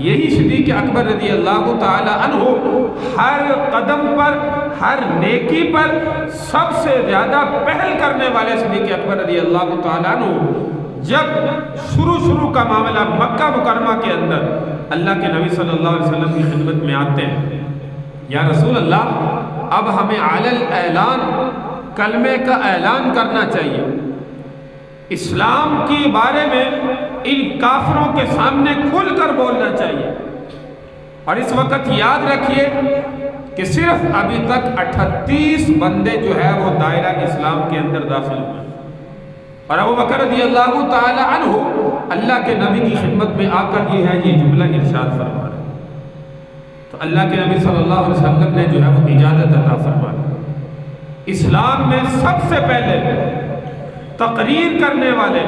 یہی صدیق اکبر رضی اللہ تعالی عنہ ہر قدم پر، ہر نیکی پر سب سے زیادہ پہل کرنے والے صدیق اکبر رضی اللہ تعالی عنہ جب شروع کا معاملہ مکہ مکرمہ کے اندر اللہ کے نبی صلی اللہ علیہ وسلم کی خدمت میں آتے ہیں، یا رسول اللہ اب ہمیں علی الاعلان کلمے کا اعلان کرنا چاہیے، اسلام کے بارے میں ان کافروں کے سامنے کھل کر بولنا چاہیے۔ اور اس وقت یاد رکھیے کہ صرف ابھی تک 38 بندے جو ہے وہ دائرہ اسلام کے اندر داخل ہوئے، اور ابو بکر رضی اللہ تعالی عنہ اللہ کے نبی کی خدمت میں آ کر یہ جملہ ارشاد فرما رہے ہیں، تو اللہ کے نبی صلی اللہ علیہ وسلم نے جو ہے وہ اجازت عطا فرما دی۔ اسلام میں سب سے پہلے تقریر کرنے والے،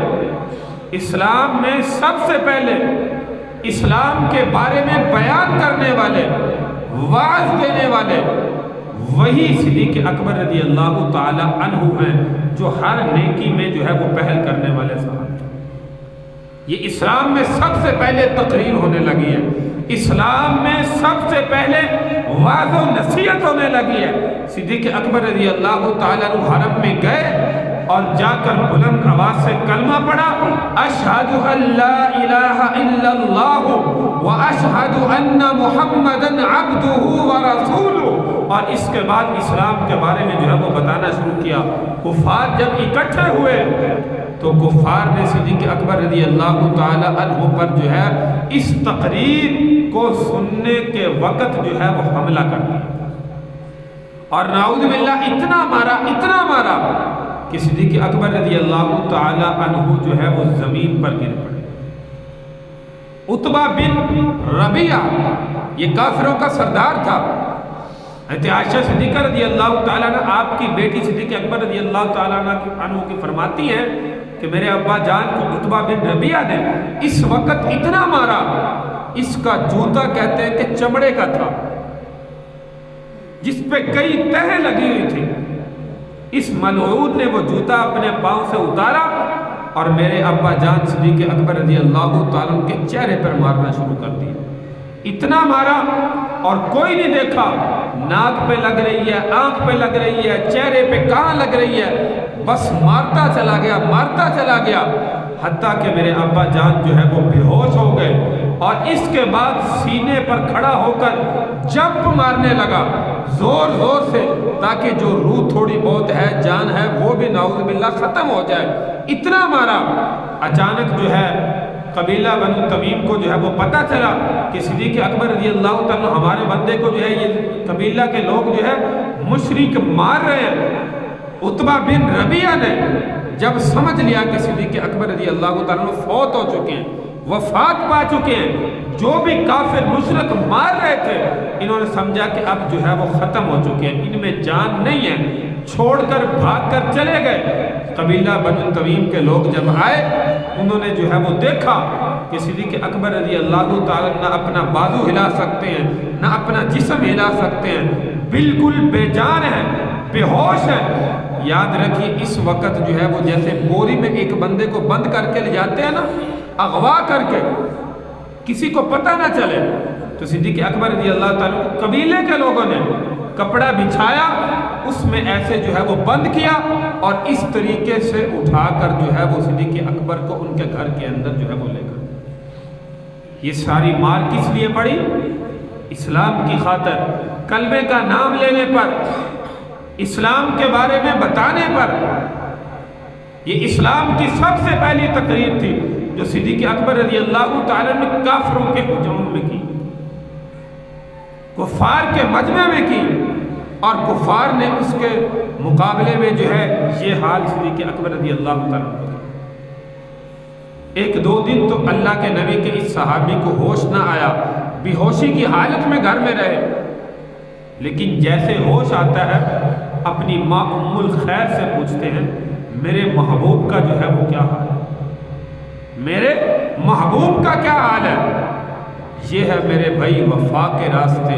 اسلام میں سب سے پہلے اسلام کے بارے میں بیان کرنے والے، وعظ دینے والے وہی صدیق اکبر رضی اللہ تعالی عنہ ہیں، جو ہر نیکی میں جو ہے وہ پہل کرنے والے صاحب۔ یہ اسلام میں سب سے پہلے تقریر ہونے لگی ہے، اسلام میں سب سے پہلے وعظ و نصیحت ہونے لگی ہے۔ صدیق اکبر رضی اللہ تعالی عنہ حرم میں گئے اور جا کر بلند آواز سے کلمہ پڑھا، اشہد ان لا الہ الا اللہ واشہد ان محمدن عبدہ ورسولہ، اور اس کے بعد اسلام کے بارے میں جو ہے وہ بتانا شروع کیا۔ کفار جب اکٹھے ہوئے تو کفار نے صدیق اکبر رضی اللہ تعالی عنہ پر جو ہے اس تقریر کو سننے کے وقت جو ہے وہ حملہ کر دیا، اور نعوذ باللہ اتنا مارا کہ صدیق اکبر رضی اللہ تعالی عنہ جو ہے وہ زمین پر گر پڑے۔ عتبہ بن ربیعہ یہ کافروں کا سردار تھا۔ حضرت عائشہ صدیقہ رضی اللہ تعالیٰ عنہ آپ کی بیٹی صدیق اکبر رضی اللہ تعالیٰ عنہ کی فرماتی ہیں کہ میرے ابا جان کو عتبہ بن ربیعہ نے اس وقت اتنا مارا، اس کا جوتا کہتے ہیں کہ چمڑے کا تھا، جس پہ کئی تہیں لگی ہوئی تھی۔ اس ملعون نے وہ جوتا اپنے پاؤں سے اتارا اور میرے ابا جان صدیق اکبر رضی اللہ تعالیٰ عنہ کے چہرے پر مارنا شروع کر دیا۔ اتنا مارا اور کوئی نہیں دیکھا، ناک پہ لگ رہی ہے، آنکھ پہ لگ رہی ہے، چہرے پہ کہاں لگ رہی ہے، بس مارتا چلا گیا حتیٰ کہ میرے ابا جان جو ہے وہ بے ہوش ہو گئے، اور اس کے بعد سینے پر کھڑا ہو کر جمپ مارنے لگا زور سے، تاکہ جو روح تھوڑی بہت ہے، جان ہے، وہ بھی نعوذ باللہ ختم ہو جائے۔ اتنا مارا، اچانک جو ہے قبیلہ بنو تمیم کو جو ہے وہ پتہ چلا کہ صدیق اکبر رضی اللہ تعالیٰ ہمارے بندے کو جو ہے یہ قبیلہ کے لوگ جو ہے مشرک مار رہے ہیں۔ عتبہ بن ربیعہ نے جب سمجھ لیا کہ صدیق اکبر رضی اللہ تعالیٰ فوت ہو چکے ہیں، وفات پا چکے ہیں، جو بھی کافر مشرک مار رہے تھے، انہوں نے سمجھا کہ اب جو ہے وہ ختم ہو چکے ہیں، ان میں جان نہیں ہے، چھوڑ کر بھاگ کر چلے گئے۔ قبیلہ بنو تمیم کے لوگ جب آئے، انہوں نے جو ہے وہ دیکھا کہ صدیق اکبر رضی اللہ تعالیٰ نہ اپنا بازو ہلا سکتے ہیں، نہ اپنا جسم ہلا سکتے ہیں، بالکل بے جان ہے، بے ہوش ہے۔ یاد رکھیے اس وقت جو ہے وہ جیسے بوری میں ایک بندے کو بند کر کے لے جاتے ہیں نا، اغوا کر کے، کسی کو پتہ نہ چلے، تو صدیق اکبر رضی اللہ تعالیٰ کو قبیلے کے لوگوں نے کپڑا بچھایا، اس میں ایسے جو ہے وہ بند کیا، اور اس طریقے سے اٹھا کر جو ہے وہ صدیق اکبر کو ان کے گھر کے اندر جو ہے وہ لے کر۔ یہ ساری مار کس لیے پڑی؟ اسلام کی خاطر، کلمے کا نام لینے پر، اسلام کے بارے میں بتانے پر۔ یہ اسلام کی سب سے پہلی تقریر تھی جو صدیق اکبر رضی اللہ تعالیٰ نے کافروں کے ہجوم میں کی، کفار کے مجمع میں کی، اور کفار نے اس کے مقابلے میں جو ہے یہ حال صدیق اکبر رضی اللہ تعالیٰ نے۔ ایک دو دن تو اللہ کے نبی کے اس صحابی کو ہوش نہ آیا، بے ہوشی کی حالت میں گھر میں رہے، لیکن جیسے ہوش آتا ہے اپنی ماں ام الخیر سے پوچھتے ہیں میرے محبوب کا جو ہے وہ کیا حال ہے، میرے محبوب کا کیا حال ہے۔ یہ ہے میرے بھائی وفا کے راستے،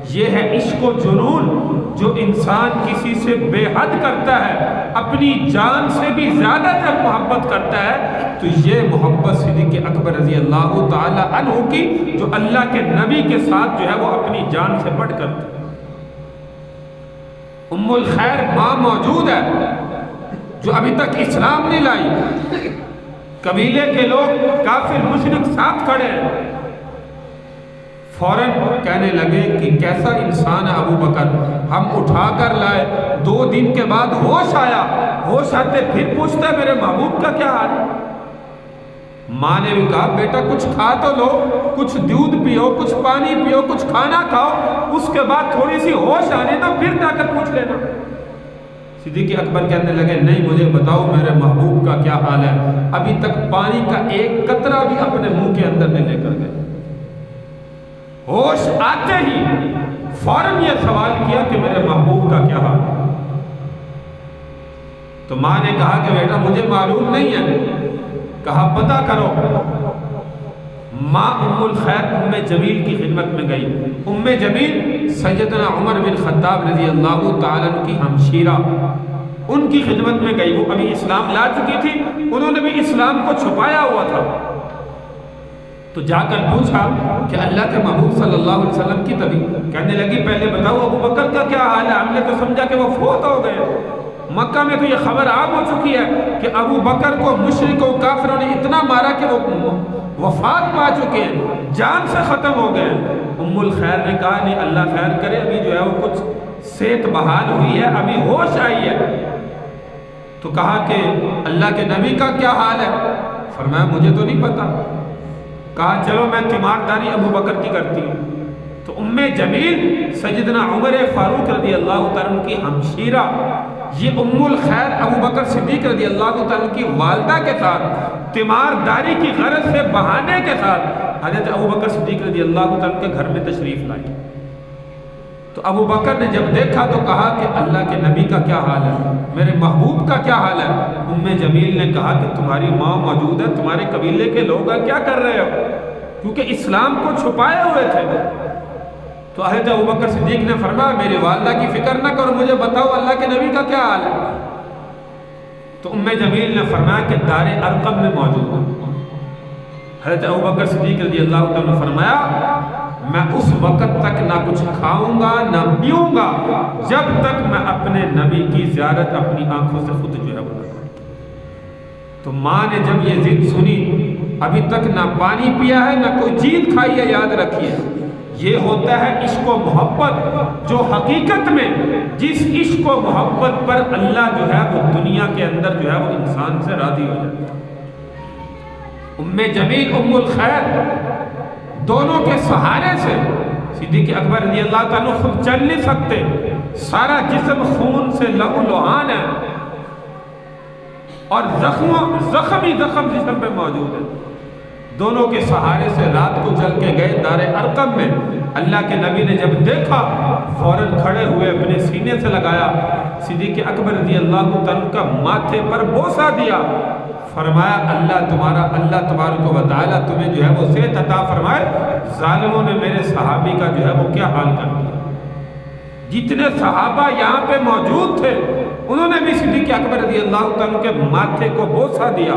یہ ہے عشق و جنون جو انسان کسی سے بے حد کرتا ہے، اپنی جان سے بھی زیادہ جب محبت کرتا ہے، تو یہ محبت صدیق اکبر رضی اللہ تعالی عنہ کی جو اللہ کے نبی کے ساتھ جو ہے وہ اپنی جان سے بڑھ کر تھی۔ ام الخیر ماں موجود ہے جو ابھی تک اسلام نہیں لائی، قبیلے کے لوگ کافر مشرک ساتھ کھڑے ہیں، فوراً کہنے لگے کہ کیسا انسان ہے ابو بکر، ہم اٹھا کر لائے، 2 دن کے بعد ہوش آیا، ہوش آتے پھر پوچھتا ہے میرے محبوب کا کیا حال ہے؟ ماں نے بھی کہا بیٹا کچھ کھا تو لو، کچھ دودھ پیو، کچھ پانی پیو، کچھ کھانا کھاؤ، اس کے بعد تھوڑی سی ہوش آنے دو پھر جا کر پوچھ لینا۔ صدیق اکبر کہنے لگے نہیں مجھے بتاؤ میرے محبوب کا کیا حال ہے، ابھی تک پانی کا ایک قطرہ بھی اپنے منہ کے اندر نہیں لے کر گئے۔ ہوش آتے ہی فوراً یہ سوال کیا کہ میرے محبوب کا کیا حال ہے؟ تو ماں نے کہا کہ بیٹا مجھے معلوم نہیں ہے، کہا پتہ کرو۔ ماں ام الخیر ام جمیل کی خدمت میں گئی۔ ام جمیل سیدنا عمر بن خطاب رضی اللہ تعالیٰ عنہ کی ہمشیرہ، ان کی خدمت میں گئی۔ وہ ابھی اسلام لا چکی تھی، انہوں نے بھی اسلام کو چھپایا ہوا تھا، تو جا کر پوچھا کہ اللہ کے محبوب صلی اللہ علیہ وسلم کی طبیعت، کہنے لگی پہلے بتاؤ ابو بکر کا کیا حال ہے، ہم نے تو سمجھا کہ وہ فوت ہو گئے، مکہ میں تو یہ خبر عام ہو چکی ہے کہ ابو بکر کو مشرکوں کافروں نے اتنا مارا کہ وہ وفات پا چکے ہیں، جان سے ختم ہو گئے۔ ام الخیر نے کہا نہیں اللہ خیر کرے، ابھی جو ہے وہ کچھ صحت بحال ہوئی ہے، ابھی ہوش آئی ہے۔ تو کہا کہ اللہ کے نبی کا کیا حال ہے؟ فرمایا مجھے تو نہیں پتا۔ کہا چلو میں تیمارداری ابو بکر کی کرتی ہوں۔ تو ام جمیل سیدنا عمر فاروق رضی اللہ تعالیٰ کی ہمشیرہ، یہ ام الخیر ابو بکر صدیق رضی اللہ تعالیٰ کی والدہ کے ساتھ تیمارداری کی غرض سے بہانے کے ساتھ حضرت ابو بکر صدیق رضی اللہ تعالیٰ کے گھر میں تشریف لائی۔ تو ابو بکر نے جب دیکھا تو کہا کہ اللہ کے نبی کا کیا حال ہے، میرے محبوب کا کیا حال ہے؟ ام جمیل نے کہا کہ تمہاری ماں موجود ہے، تمہارے قبیلے کے لوگ کیا کر رہے ہو؟ کیونکہ اسلام کو چھپائے ہوئے تھے۔ تو حضرت ابو بکر صدیق نے فرمایا میری والدہ کی فکر نہ کرو، مجھے بتاؤ اللہ کے نبی کا کیا حال ہے؟ تو ام جمیل نے فرمایا کہ دار ارقم میں موجود ہے۔ حضرت ابو بکر صدیق رضی اللہ عنہ نے فرمایا میں اس وقت تک نہ کچھ کھاؤں گا نہ پیوں گا جب تک میں اپنے نبی کی زیارت اپنی آنکھوں سے خود جو ہے وہ نہ کروں۔ تو ماں نے جب یہ ضد سنی، ابھی تک نہ پانی پیا ہے نہ کوئی چیز کھائی ہے، یاد رکھیے یہ ہوتا ہے عشق و محبت، جو حقیقت میں جس عشق و محبت پر اللہ جو ہے وہ دنیا کے اندر جو ہے وہ انسان سے راضی ہو جاتا ہے۔ ام جمیل ام الخیر دونوں کے سہارے سے صدیق اکبر رضی اللہ تعالیٰ خود چل نہیں سکتے، سارا جسم خون سے لہو لہان ہے اور زخم جسم پہ موجود ہے۔ دونوں کے سہارے سے رات کو چل کے گئے دار ارقم میں۔ اللہ کے نبی نے جب دیکھا فوراً کھڑے ہوئے اپنے سینے سے لگایا، صدیق اکبر رضی اللہ تعالیٰ کا ماتھے پر بوسہ دیا، فرمایا اللہ تبارک و تعالیٰ تمہیں جو ہے وہ صحت عطا فرمائے، ظالموں نے میرے صحابی کا جو ہے وہ کیا حال کر دیا۔ جتنے صحابہ یہاں پہ موجود تھے انہوں نے بھی صدیق اکبر رضی اللہ تعالیٰ کے ماتھے کو بوسہ دیا۔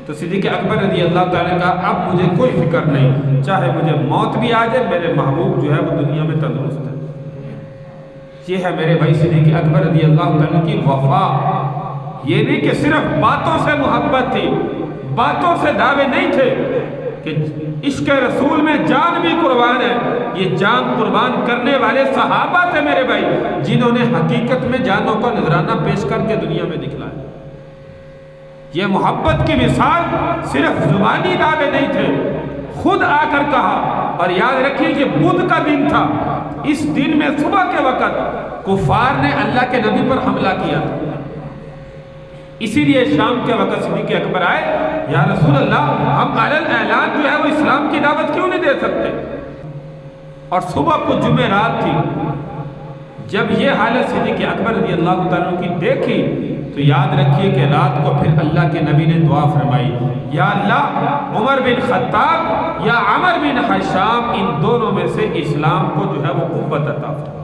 تو صدیق اکبر رضی اللہ تعالیٰ کا اب مجھے کوئی فکر نہیں، چاہے مجھے موت بھی آ جائے، میرے محبوب جو ہے وہ دنیا میں تندرست ہے۔ یہ ہے میرے بھائی صدیق اکبر رضی اللہ تعالیٰ کی وفا۔ یہ نہیں کہ صرف باتوں سے محبت تھی، باتوں سے دعوے نہیں تھے کہ عشق رسول میں جان بھی قربان ہے۔ یہ جان قربان کرنے والے صحابہ تھے میرے بھائی، جنہوں نے حقیقت میں جانوں کا نذرانہ پیش کر کے دنیا میں دکھلایا۔ یہ محبت کی مثال صرف زبانی دعوے نہیں تھے، خود آ کر کہا۔ اور یاد رکھیے یہ بدھ کا دن تھا، اس دن میں صبح کے وقت کفار نے اللہ کے نبی پر حملہ کیا تھا، اسی لیے شام کے وقت صدیق اکبر آئے، یا رسول اللہ ہم علل اعلان جو ہے وہ اسلام کی دعوت کیوں نہیں دے سکتے؟ اور صبح کو جمعرات تھی، جب یہ حالت صدیق اکبر رضی اللہ تعالیٰ عنہ کی دیکھی تو یاد رکھیے کہ رات کو پھر اللہ کے نبی نے دعا فرمائی، یا اللہ عمر بن خطاب یا عمر بن حشام ان دونوں میں سے اسلام کو جو ہے وہ قوت عطا فرما۔